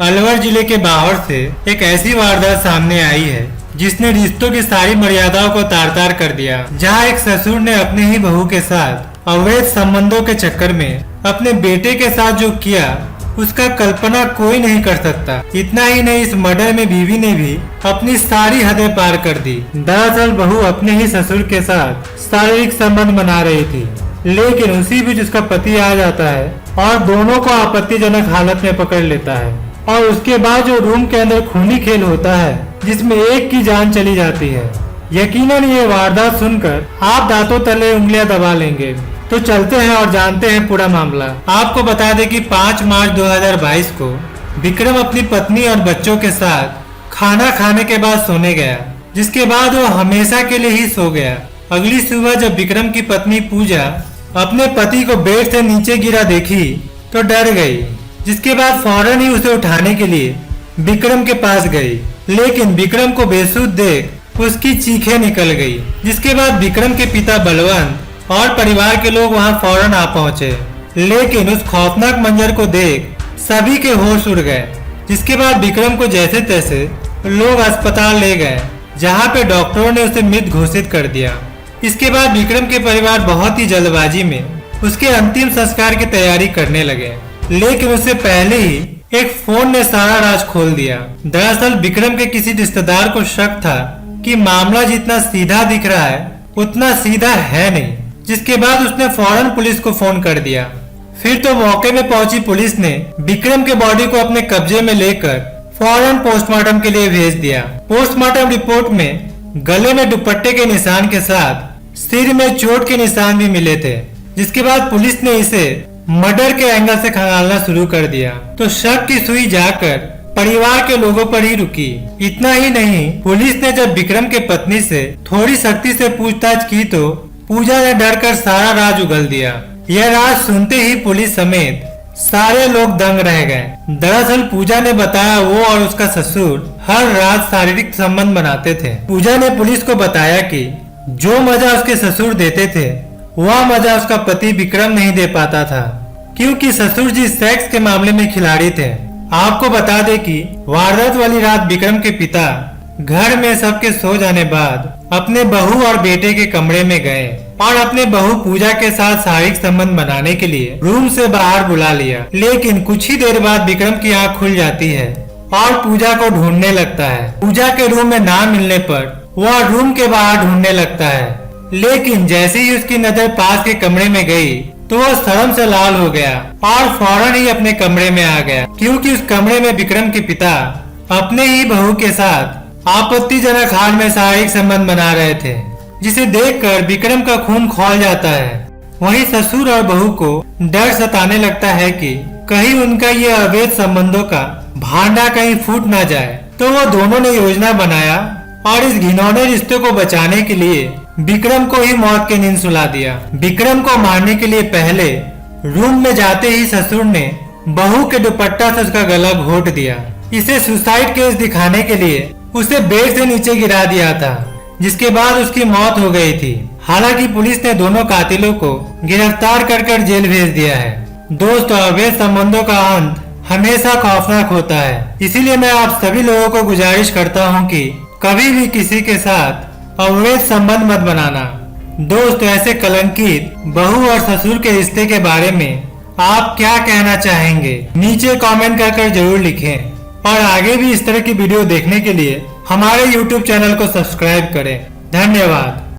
अलवर जिले के बाहर से एक ऐसी वारदात सामने आई है जिसने रिश्तों की सारी मर्यादाओं को तार तार कर दिया। जहां एक ससुर ने अपने ही बहू के साथ अवैध संबंधों के चक्कर में अपने बेटे के साथ जो किया उसका कल्पना कोई नहीं कर सकता। इतना ही नहीं, इस मर्डर में बीवी ने भी अपनी सारी हदें पार कर दी। दरअसल बहू अपने ही ससुर के साथ शारीरिक संबंध बना रही थी, लेकिन उसी बीच उसका पति आ जाता है और दोनों को आपत्तिजनक हालत में पकड़ लेता है। और उसके बाद जो रूम के अंदर खूनी खेल होता है जिसमें एक की जान चली जाती है। यकीनन ये वारदात सुनकर आप दांतों तले उंगलियां दबा लेंगे। तो चलते हैं और जानते हैं पूरा मामला। आपको बता दें कि 5 मार्च 2022 को विक्रम अपनी पत्नी और बच्चों के साथ खाना खाने के बाद सोने गया, जिसके बाद वो हमेशा के लिए ही सो गया। अगली सुबह जब विक्रम की पत्नी पूजा अपने पति को बेड से नीचे गिरा देखी तो डर गई, जिसके बाद फौरन ही उसे उठाने के लिए विक्रम के पास गई। लेकिन विक्रम को बेसुध देख उसकी चीखें निकल गई, जिसके बाद विक्रम के पिता बलवंत और परिवार के लोग वहां फौरन आ पहुंचे। लेकिन उस खौफनाक मंजर को देख सभी के होश उड़ गए, जिसके बाद विक्रम को जैसे तैसे लोग अस्पताल ले गए, जहां पे डॉक्टरों ने उसे मृत घोषित कर दिया। इसके बाद विक्रम के परिवार बहुत ही जल्दबाजी में उसके अंतिम संस्कार की तैयारी करने लगे, लेकिन उससे पहले ही एक फोन ने सारा राज खोल दिया। दरअसल विक्रम के किसी रिश्तेदार को शक था कि मामला जितना सीधा दिख रहा है उतना सीधा है नहीं, जिसके बाद उसने फौरन पुलिस को फोन कर दिया। फिर तो मौके में पहुंची पुलिस ने विक्रम के बॉडी को अपने कब्जे में लेकर फौरन पोस्टमार्टम के लिए भेज दिया। पोस्टमार्टम रिपोर्ट में गले में दुपट्टे के निशान के साथ सिर में चोट के निशान भी मिले थे, जिसके बाद पुलिस ने इसे मर्डर के एंगल से खंगालना शुरू कर दिया। तो शक की सुई जाकर परिवार के लोगों पर ही रुकी। इतना ही नहीं, पुलिस ने जब विक्रम के पत्नी से थोड़ी सख्ती से पूछताछ की तो पूजा ने डरकर सारा राज उगल दिया। यह राज सुनते ही पुलिस समेत सारे लोग दंग रह गए। दरअसल पूजा ने बताया वो और उसका ससुर हर रात शारीरिक संबंध बनाते थे। पूजा ने पुलिस को बताया कि जो मजा उसके ससुर देते थे वह मजा उसका पति विक्रम नहीं दे पाता था, क्योंकि ससुर जी सेक्स के मामले में खिलाड़ी थे। आपको बता दें कि वारदात वाली रात विक्रम के पिता घर में सबके सो जाने बाद अपने बहू और बेटे के कमरे में गए और अपने बहू पूजा के साथ शारीरिक संबंध बनाने के लिए रूम से बाहर बुला लिया। लेकिन कुछ ही देर बाद विक्रम की आंख खुल जाती है और पूजा को ढूंढने लगता है। पूजा के रूम में ना मिलने पर वह रूम के बाहर ढूंढने लगता है, लेकिन जैसे ही उसकी नजर पास के कमरे में गई तो वह शर्म से लाल हो गया और फौरन ही अपने कमरे में आ गया, क्योंकि उस कमरे में विक्रम के पिता अपने ही बहू के साथ आपत्तिजनक हाल में शारीरिक संबंध बना रहे थे, जिसे देखकर विक्रम का खून खौल जाता है। वहीं ससुर और बहू को डर सताने लगता है कि कहीं उनका ये अवैध संबंधों का भांडा कहीं फूट ना जाए। तो वो दोनों ने योजना बनाया और इस घिनौने रिश्ते को बचाने के लिए विक्रम को ही मौत की नींद सुला दिया। विक्रम को मारने के लिए पहले रूम में जाते ही ससुर ने बहू के दुपट्टा से उसका गला घोट दिया। इसे सुसाइड केस दिखाने के लिए उसे बेड से नीचे गिरा दिया था, जिसके बाद उसकी मौत हो गई थी। हालांकि पुलिस ने दोनों कातिलों को गिरफ्तार कर जेल भेज दिया है। दोस्तों, अवैध संबंधों का अंत हमेशा खौफनाक होता है, इसीलिए मैं आप सभी लोगों को गुजारिश करता हूँ कि कभी भी किसी के साथ अवैध संबंध मत बनाना। दोस्तों, ऐसे कलंकित बहू और ससुर के रिश्ते के बारे में आप क्या कहना चाहेंगे नीचे कमेंट कर जरूर लिखें। और आगे भी इस तरह की वीडियो देखने के लिए हमारे YouTube चैनल को सब्सक्राइब करें। धन्यवाद।